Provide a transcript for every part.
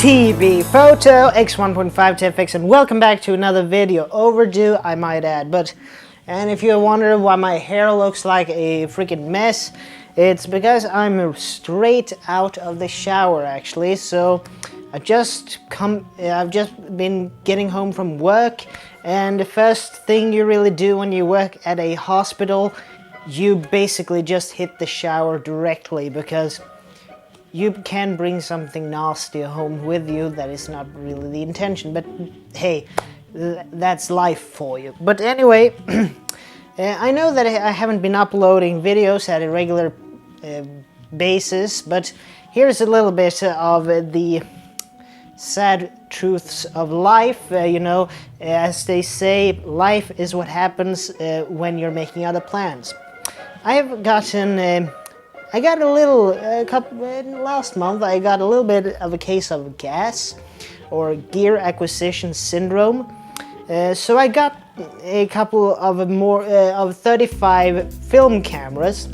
T.B.Photo X1.5 TFX, and welcome back to another video. Overdue, I might add, and if you're wondering why my hair looks like a freaking mess, it's because I'm straight out of the shower actually. So I've just been getting home from work, and the first thing you really do when you work at a hospital, you basically just hit the shower directly, because you can bring something nasty home with you. That is not really the intention, but hey, that's life for you. But anyway, I know that I haven't been uploading videos at a regular basis, but here's a little bit of the sad truths of life. As they say, life is what happens when you're making other plans. Last month I got a little bit of a case of G.A.S, or gear acquisition syndrome. So I got a couple of 35 film cameras,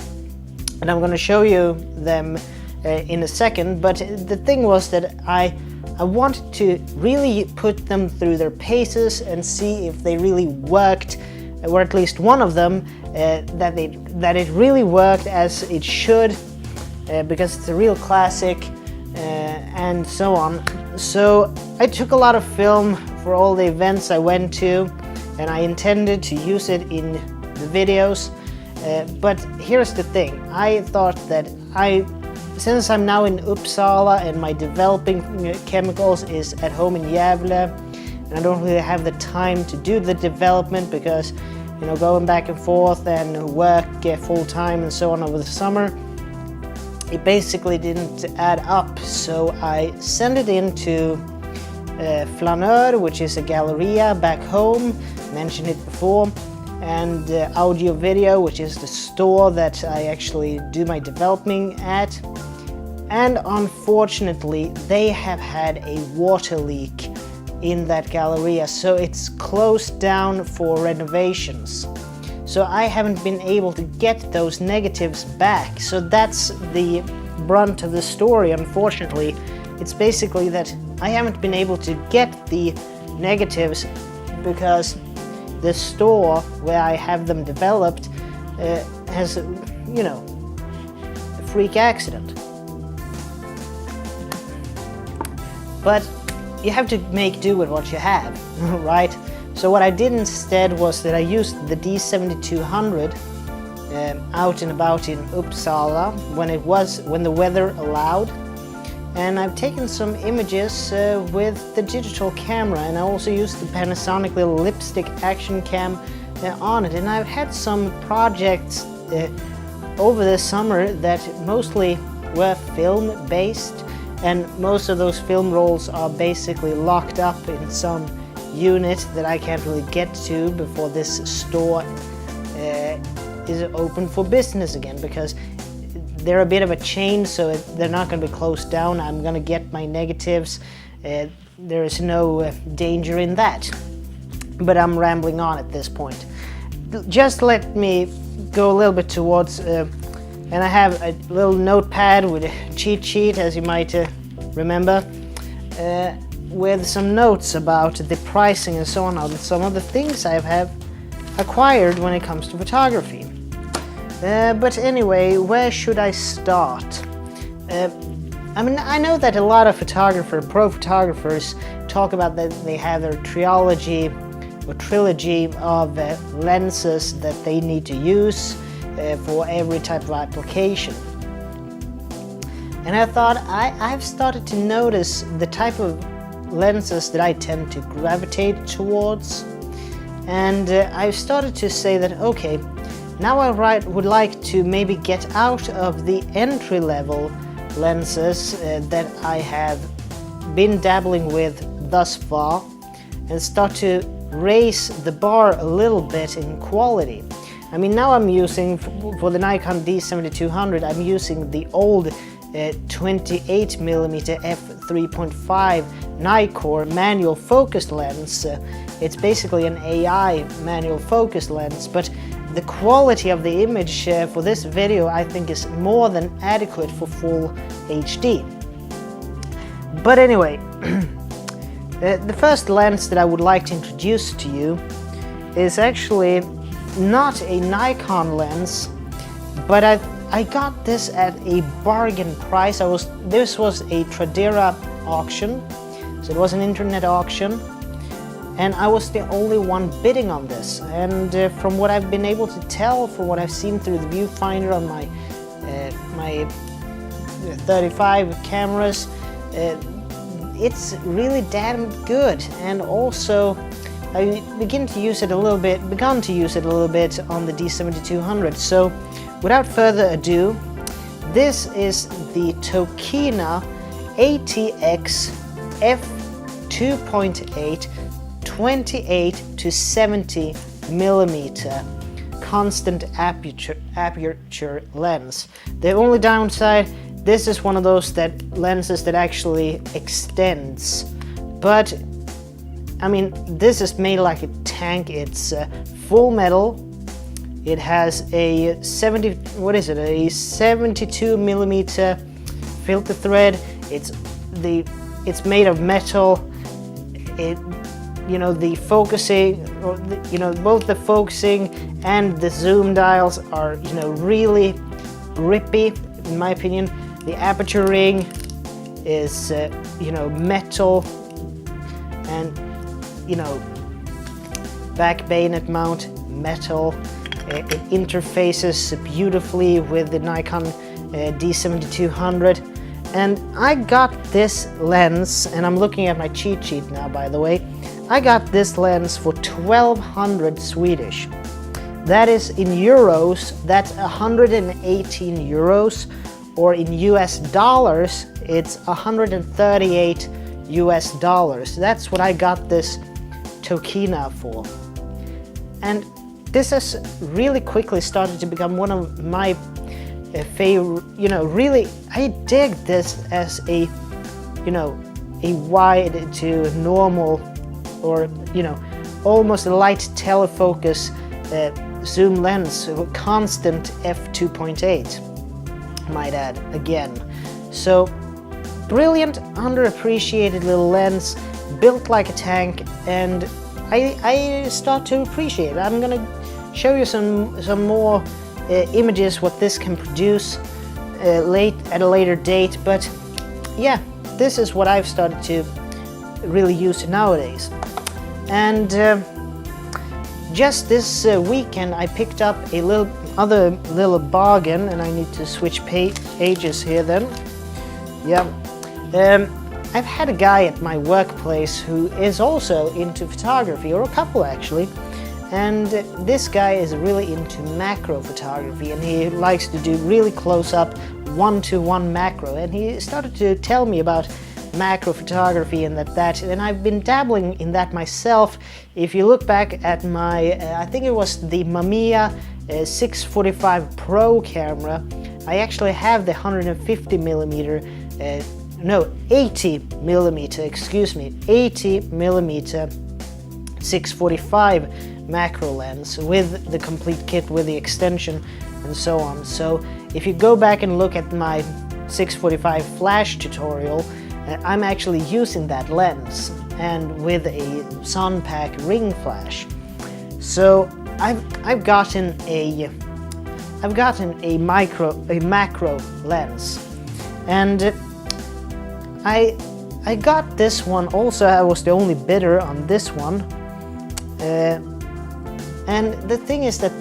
and I'm going to show you them in a second. But the thing was that I wanted to really put them through their paces and see if they really worked, or at least one of them, that it really worked as it should, because it's a real classic, and so on. So I took a lot of film for all the events I went to, and I intended to use it in the videos. But here's the thing, I thought that since I'm now in Uppsala and my developing chemicals is at home in Gävle, and I don't really have the time to do the development because going back and forth and work full-time and so on over the summer, it basically didn't add up. So I sent it into Flanör, which is a galleria back home, mentioned it before, and Audio Video, which is the store that I actually do my developing at. And unfortunately, they have had a water leak in that galleria, so it's closed down for renovations. So I haven't been able to get those negatives back. So that's the brunt of the story, unfortunately. It's basically that I haven't been able to get the negatives because the store where I have them developed has, a freak accident. But you have to make do with what you have, right? So what I did instead was that I used the D7200 out and about in Uppsala when the weather allowed, and I've taken some images with the digital camera, and I also used the Panasonic little lipstick action cam on it. And I've had some projects over the summer that mostly were film based, and most of those film rolls are basically locked up in some unit that I can't really get to before this store is open for business again, because they're a bit of a chain, so they're not going to be closed down. I'm going to get my negatives. There is no danger in that. But I'm rambling on at this point. Just let me go a little bit towards, and I have a little notepad with a cheat sheet, as you might remember, with some notes about the pricing and so on some of the things I have acquired when it comes to photography. But anyway, where should I start? I know that a lot of pro photographers talk about that they have their trilogy of lenses that they need to use for every type of application. And I thought I've started to notice the type of lenses that I tend to gravitate towards, and I've started to say that, okay, now I would like to maybe get out of the entry-level lenses that I have been dabbling with thus far, and start to raise the bar a little bit in quality. Now I'm using, for the Nikon D7200, I'm using the old 28mm f3.5 Nikon manual focus lens. It's basically an AI manual focus lens, but the quality of the image for this video I think is more than adequate for full HD. But anyway, the first lens that I would like to introduce to you is actually not a Nikon lens, but I got this at a bargain price. This was a Tradera auction, so it was an internet auction, and I was the only one bidding on this. And from what I've been able to tell, from what I've seen through the viewfinder on my 35 cameras, it's really damn good. And also I begun to use it a little bit on the D7200. So without further ado, this is the Tokina ATX f2.8 28 to 70 millimeter constant aperture lens. The only downside, this is one of those lenses that actually extends, but I mean, this is made like a tank. It's full metal. It has a 72 millimeter filter thread. It's made of metal. The focusing, both the focusing and the zoom dials are, really grippy, in my opinion. The aperture ring is, metal, and, back bayonet mount, metal. It interfaces beautifully with the Nikon D7200. And I got this lens, and I'm looking at my cheat sheet now, by the way. I got this lens for 1200 Swedish. That is in euros, that's 118 euros, or in US dollars, it's 138 US dollars. That's what I got this Tokina for. And this has really quickly started to become one of my favorite, really, I dig this as a wide to normal, or almost a light telefocus zoom lens with constant f2.8, might add again. So brilliant, underappreciated little lens, built like a tank, and I start to appreciate it. I'm gonna show you some more images what this can produce at a later date, but yeah, this is what I've started to really use nowadays. And just this weekend I picked up a little bargain, and I need to switch pages here then. Yeah, I've had a guy at my workplace who is also into photography, or a couple actually, and this guy is really into macro photography, and he likes to do really close-up one-to-one macro, and he started to tell me about macro photography and and I've been dabbling in that myself. If you look back at my, I think it was the Mamiya 645 Pro camera, I actually have the 150 millimeter, 80 millimeter 645 macro lens with the complete kit, with the extension and so on. So if you go back and look at my 645 flash tutorial, I'm actually using that lens, and with a Sunpack ring flash. So I've gotten a macro lens, and I got this one also. I was the only bidder on this one, and the thing is that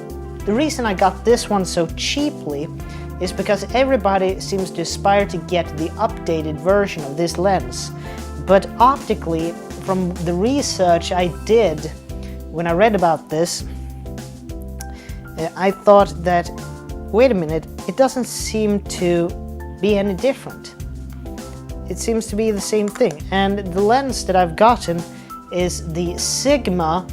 the reason I got this one so cheaply is because everybody seems to aspire to get the updated version of this lens. But optically, from the research I did when I read about this, I thought that, wait a minute, it doesn't seem to be any different. It seems to be the same thing. And the lens that I've gotten is the Sigma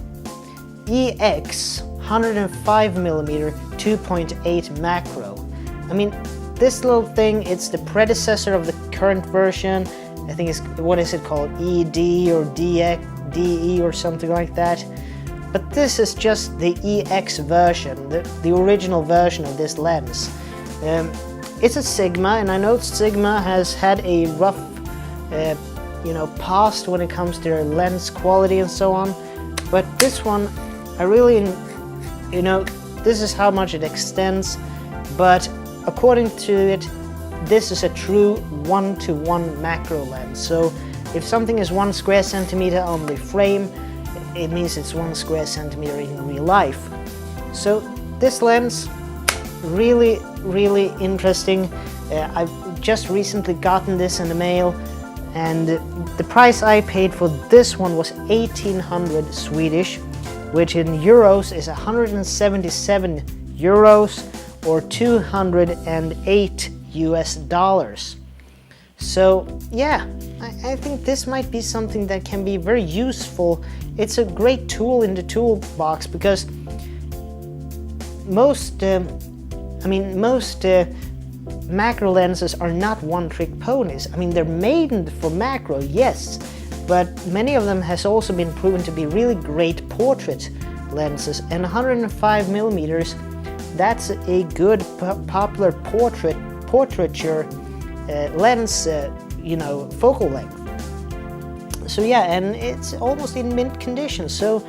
EX 105mm 2.8 macro. I mean, this little thing, it's the predecessor of the current version. I think it's, what is it called, ED or DE or something like that. But this is just the EX version, the original version of this lens. It's a Sigma, and I know Sigma has had a rough past when it comes to their lens quality and so on. But this one, I really, this is how much it extends, but according to it, this is a true 1-to-1 macro lens. So if something is 1 square centimeter on the frame, it means it's 1 square centimeter in real life. So this lens, really, really interesting. I've just recently gotten this in the mail, and the price I paid for this one was 1800 Swedish, which in euros is 177 euros or $208 US. So yeah, I think this might be something that can be very useful. It's a great tool in the toolbox, because most macro lenses are not one-trick ponies. I mean, they're made for macro, yes, but many of them has also been proven to be really great portrait lenses, and 105 millimeters, that's a good popular portraiture lens, focal length. So yeah, and it's almost in mint condition. So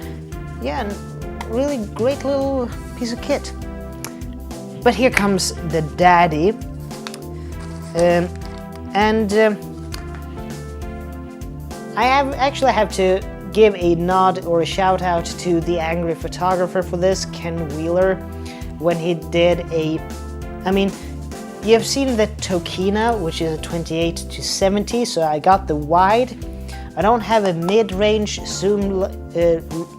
yeah, really great little piece of kit. But here comes the daddy, I have to give a nod or a shout out to the angry photographer for this, Ken Wheeler, when he did you've seen the Tokina, which is a 28-70, so I got the wide. I don't have a mid-range zoom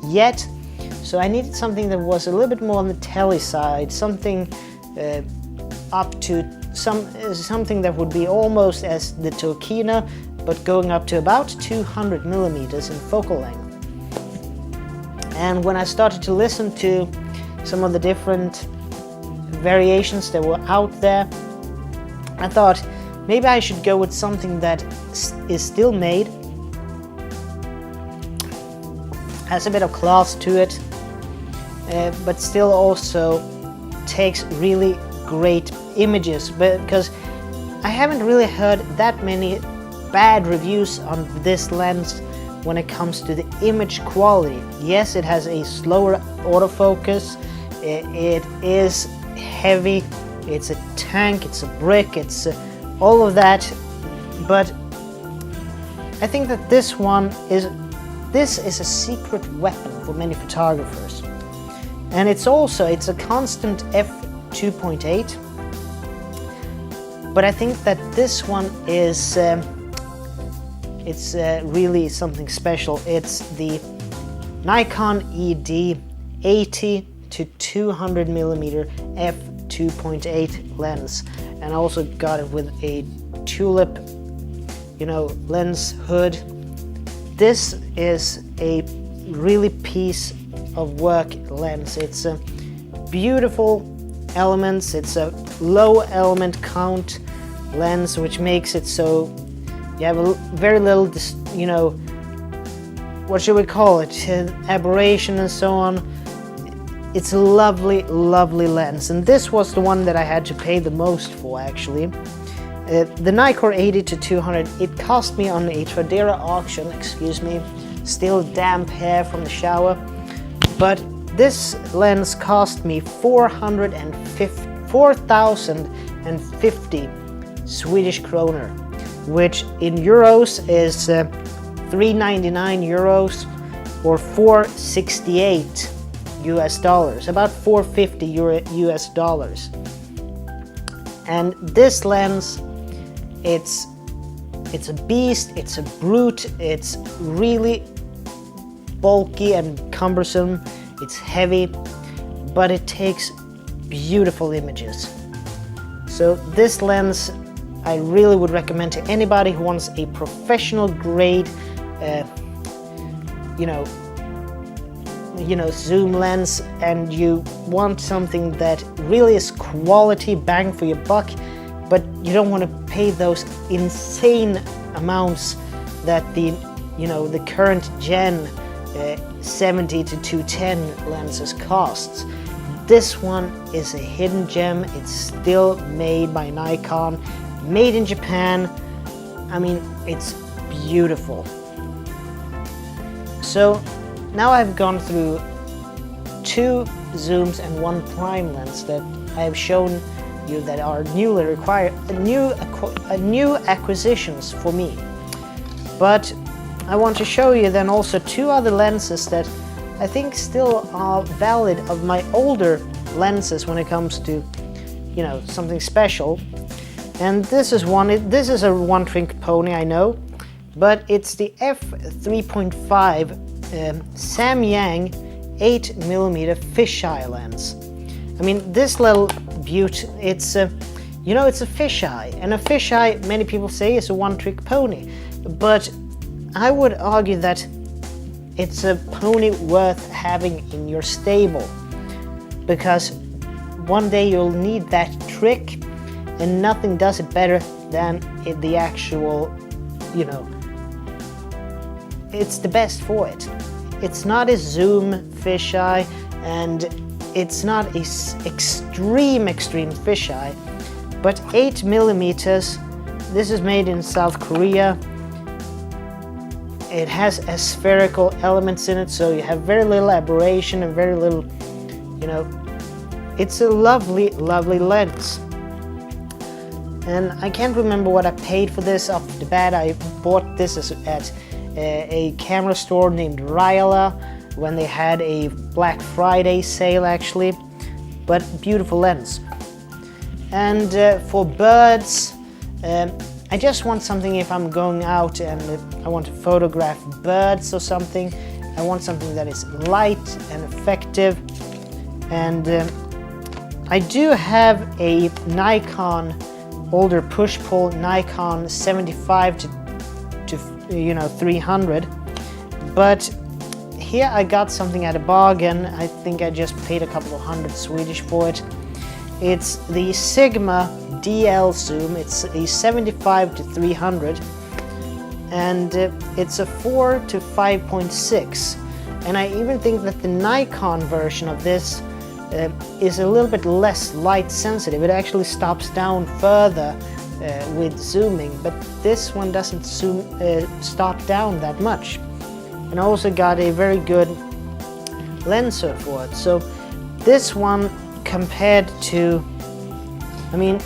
yet, so I needed something that was a little bit more on the tele side, something up to something that would be almost as the Tokina, but going up to about 200 millimeters in focal length. And when I started to listen to some of the different variations that were out there, I thought maybe I should go with something that is still made, has a bit of class to it, but still also takes really great images, because I haven't really heard that many bad reviews on this lens when it comes to the image quality. Yes, it has a slower autofocus, it is heavy, it's a tank, it's a brick, it's all of that, but I think that this is a secret weapon for many photographers. And it's a constant f2.8, but I think that this one is really something special. It's the Nikon ED 80 to 200 millimeter f2.8 lens, and I also got it with a tulip, lens hood. This is a really piece of work lens. It's a beautiful elements. It's a low element count lens, which makes it so you have a very little, what should we call it, aberration and so on. It's a lovely, lovely lens, and this was the one that I had to pay the most for, actually. The Nikon 80 to 200, it cost me on a Tradera auction, excuse me, still damp hair from the shower, but this lens cost me 4,050 Swedish kroner, which in euros is 399 euros or 468 US dollars, about 450 US dollars. And this lens, it's a beast, it's a brute, it's really bulky and cumbersome, it's heavy, but it takes beautiful images. So this lens I really would recommend to anybody who wants a professional grade zoom lens, and you want something that really is quality bang for your buck, but you don't want to pay those insane amounts that the current gen 70 to 210 lenses costs. This one is a hidden gem. It's still made by Nikon, made in Japan. I mean, it's beautiful. So now I've gone through 2 zooms and 1 prime lens that I have shown you that are newly required, new acquisitions for me. But I want to show you then also 2 other lenses that I think still are valid of my older lenses when it comes to, you know, something special. And this is this is a one-trick pony, I know, but it's the F3.5 Samyang 8mm fisheye lens. I mean, this little beaut, it's a, you know, it's a fisheye, and a fisheye, many people say, is a one-trick pony, but I would argue that it's a pony worth having in your stable, because one day you'll need that trick, and nothing does it better than the actual, you know, it's the best for it. It's not a zoom fisheye, and it's not a extreme fisheye, but 8mm. This is made in South Korea. It has spherical elements in it, so you have very little aberration and very little, you know, it's a lovely lens. And I can't remember what I paid for this off the bat. I bought this at a camera store named Ryla when they had a Black Friday sale, actually, but beautiful lens. And for birds, I just want something, if I'm going out and I want to photograph birds or something, I want something that is light and effective. And I do have a Nikon, older push-pull Nikon 75 to 300, but here I got something at a bargain. I think I just paid a couple of hundred Swedish for it. It's the Sigma DL zoom. It's a 75 to 300, and it's a 4 to 5.6. And I even think that the Nikon version of this is a little bit less light sensitive. It actually stops down further with zooming, but this one doesn't stop down that much. And I also got a very good lenser for it. So this one, compared to, I mean,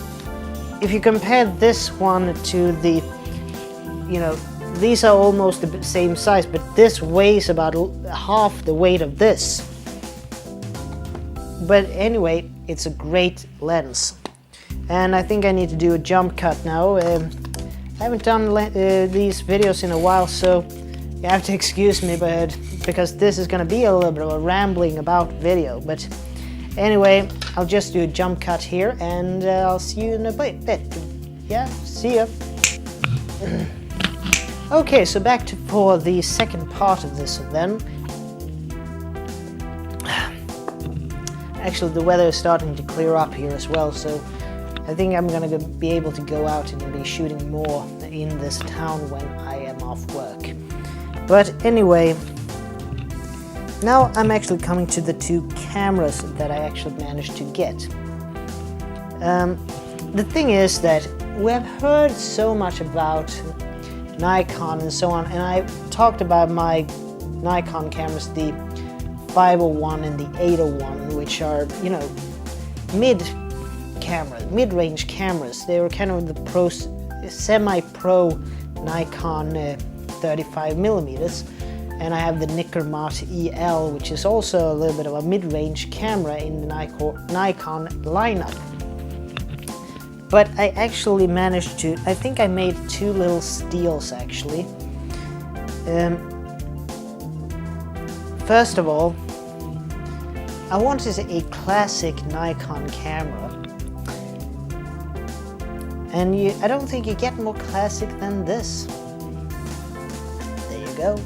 if you compare this one to the, you know, these are almost the same size, but this weighs about half the weight of this. But anyway, it's a great lens. And I think I need to do a jump cut now. I haven't done these videos in a while, so you have to excuse me, but because this is going to be a little bit of a rambling about video. But anyway, I'll just do a jump cut here, and I'll see you in a bit. Yeah, see ya. Okay, so back for the second part of this then. Actually, the weather is starting to clear up here as well, so I think I'm gonna be able to go out and be shooting more in this town when I am off work. But anyway, now I'm actually coming to the 2 cameras that I actually managed to get. The thing is that we have heard so much about Nikon and so on, and I talked about my Nikon cameras, the 501 and the 801, which are, you know, mid-range cameras. They were kind of the semi-pro Nikon 35mm, and I have the Nikon EL, which is also a little bit of a mid-range camera in the Nikon lineup. But I actually managed to, I think I made 2 little steals actually. First of all, I wanted a classic Nikon camera, and I don't think you get more classic than this. There you go.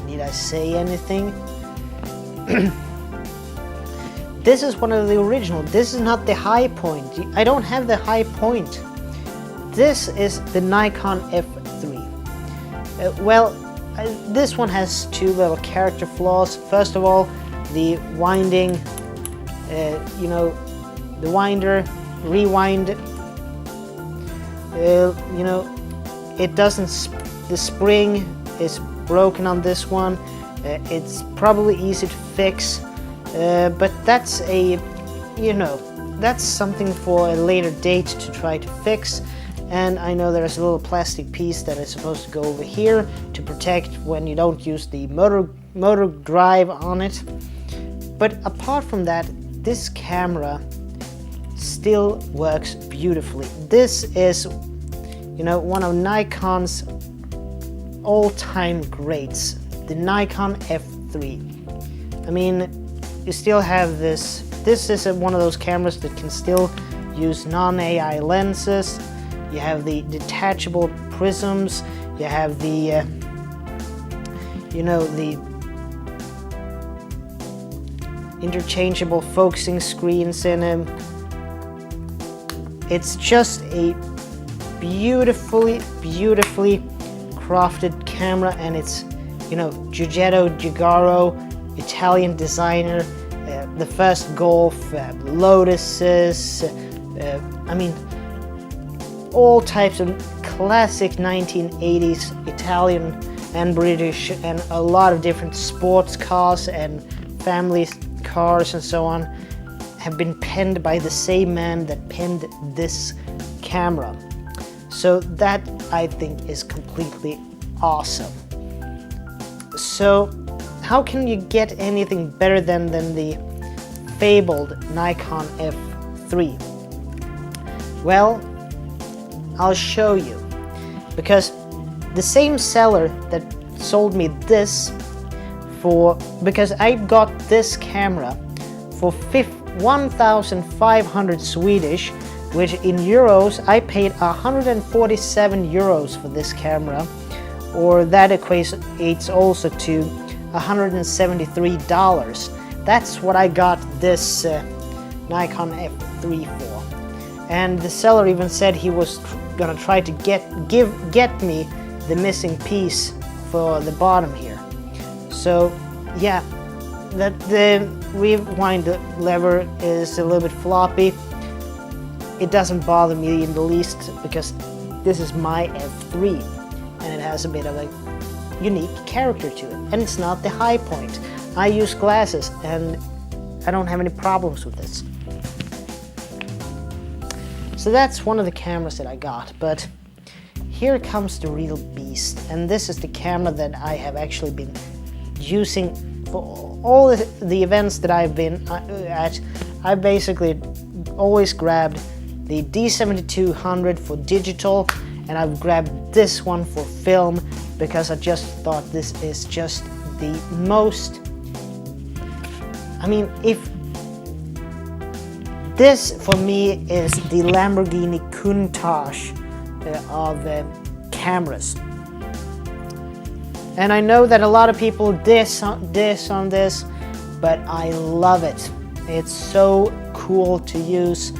Need I say anything? This is one of the original. This is not the high point. I don't have the high point. This is the Nikon F3. This one has 2 little character flaws. First of all, the winding, you know, the rewind, you know, it doesn't the spring is broken on this one. It's probably easy to fix, but that's that's something for a later date to try to fix. And I know there's a little plastic piece that is supposed to go over here to protect when you don't use the motor drive on it. But apart from that, this camera still works beautifully. This is, one of Nikon's all-time greats, the Nikon F3. I mean, you still have this. This is one of those cameras that can still use non-AI lenses. You have the detachable prisms. You have the, the interchangeable focusing screens in them. It's just a beautifully crafted camera, and it's, Giugiaro, Italian designer, the first Golf, Lotuses, I mean, all types of classic 1980s Italian and British, and a lot of different sports cars and family cars and so on have been penned by the same man that penned this camera. So that, I think, is completely awesome. So how can you get anything better than the fabled Nikon F3? Well, I'll show you, because the same seller that sold me this because I got this camera for 1,500 Swedish, which in euros I paid 147 euros for this camera, or that equates also to $173. That's what I got this Nikon F3 for. And the seller even said he was gonna try to get me the missing piece for the bottom here. So yeah, that the rewind lever is a little bit floppy. It doesn't bother me in the least, because this is my F3 and it has a bit of a unique character to it, and it's not the high point. I use glasses and I don't have any problems with this. So that's one of the cameras that I got, but here comes the real beast, and this is the camera that I have actually been using for all the events that I've been at. I basically always grabbed the D7200 for digital, and I've grabbed this one for film, because I just thought this is just the most, I mean, if this for me is the Lamborghini Countach of cameras. And I know that a lot of people diss on this, but I love it. It's so cool to use,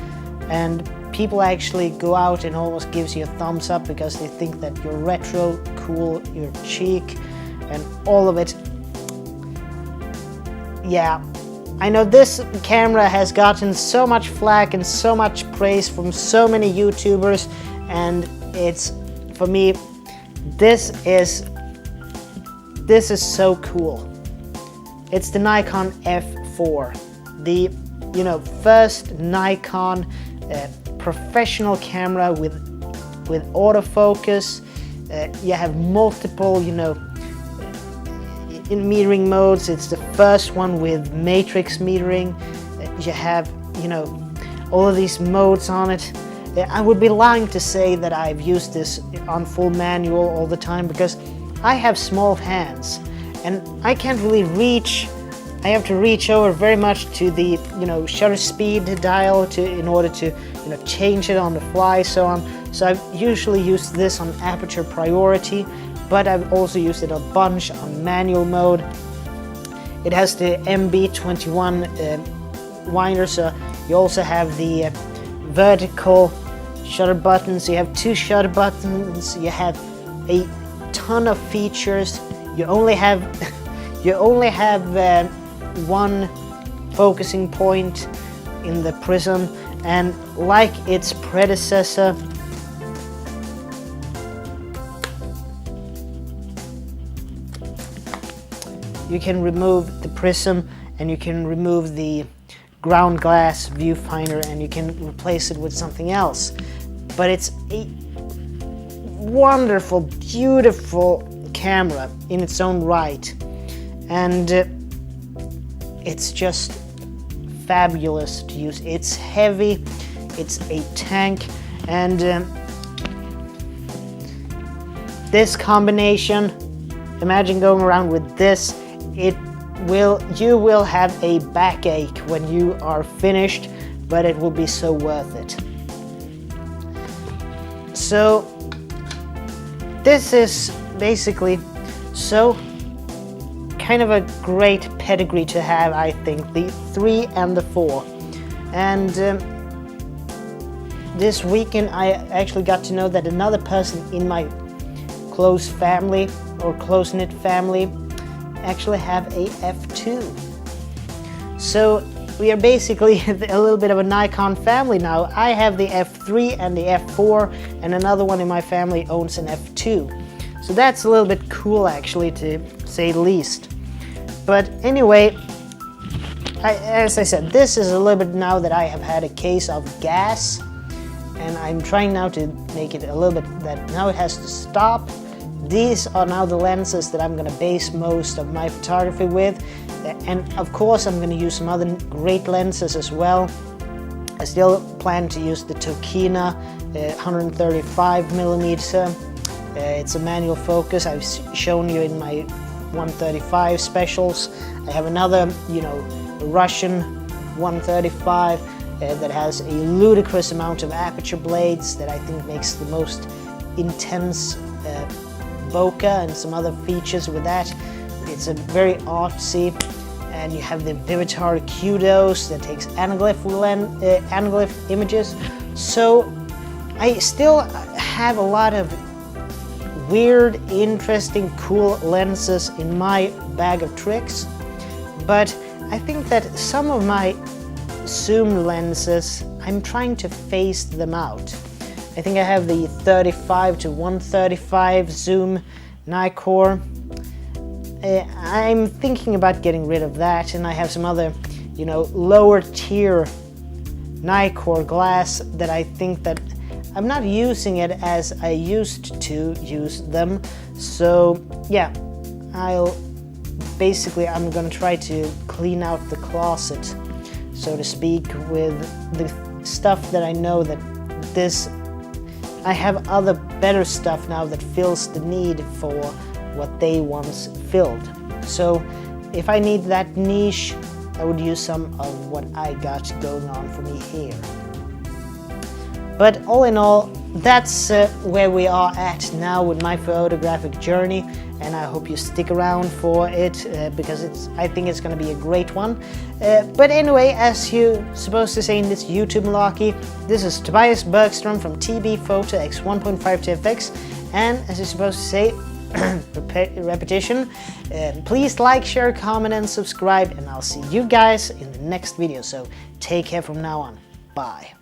and people actually go out and almost gives you a thumbs up because they think that you're retro, cool, you're chic, and all of it. Yeah, I know this camera has gotten so much flack and so much praise from so many YouTubers, and it's, for me, this is so cool. It's the Nikon F4, the first Nikon professional camera with autofocus. You have multiple in metering modes. It's the first one with matrix metering. You have all of these modes on it. I would be lying to say that I've used this on full manual all the time, because I have small hands and I can't really reach. I have to reach over very much to the shutter speed dial in order to change it on the fly, so on. So I've usually used this on aperture priority, but I've also used it a bunch on manual mode. It has the MB21 winder, so you also have the vertical shutter buttons. You have 2 shutter buttons. You have a ton of features. You only have one focusing point in the prism, and like its predecessor, you can remove the prism and you can remove the ground glass viewfinder and you can replace it with something else. But it's a wonderful, beautiful camera in its own right, and it's just fabulous to use. It's heavy, it's a tank, and this combination, imagine going around with this, you will have a backache when you are finished, but it will be so worth it. So this is basically kind of a great pedigree to have, I think, the 3 and the 4. And this weekend I actually got to know that another person in my close family or close-knit family actually have a F2. So we are basically a little bit of a Nikon family now. I have the F3 and the F4, and another one in my family owns an F2. So that's a little bit cool, actually, to say the least. But anyway, as I said, this is a little bit now that I have had a case of G.A.S, and I'm trying now to make it a little bit that now it has to stop. These are now the lenses that I'm going to base most of my photography with, and of course I'm going to use some other great lenses as well. I still plan to use the Tokina 135mm. It's a manual focus. I've shown you in my 135 specials. I have another, Russian 135 that has a ludicrous amount of aperture blades that I think makes the most intense bokeh and some other features with that. It's a very artsy, and you have the Vivitar Q-Dose that takes anaglyph images. So I still have a lot of weird, interesting, cool lenses in my bag of tricks, but I think that some of my zoom lenses, I'm trying to phase them out. I think I have the 35 to 135 zoom Nikon. I'm thinking about getting rid of that, and I have some other, lower tier Nikon glass that I think that I'm not using it as I used to use them. So yeah, I'm gonna try to clean out the closet, so to speak, with the stuff that I know that I have other better stuff now that fills the need for what they once filled. So if I need that niche, I would use some of what I got going on for me here. But all in all, that's where we are at now with my photographic journey, and I hope you stick around for it because I think it's going to be a great one. But anyway, as you're supposed to say in this YouTube malarkey, this is Tobias Bergström from T.B.Photo X1.5 TFX, and as you're supposed to say, repetition, please like, share, comment, and subscribe, and I'll see you guys in the next video. So take care from now on. Bye.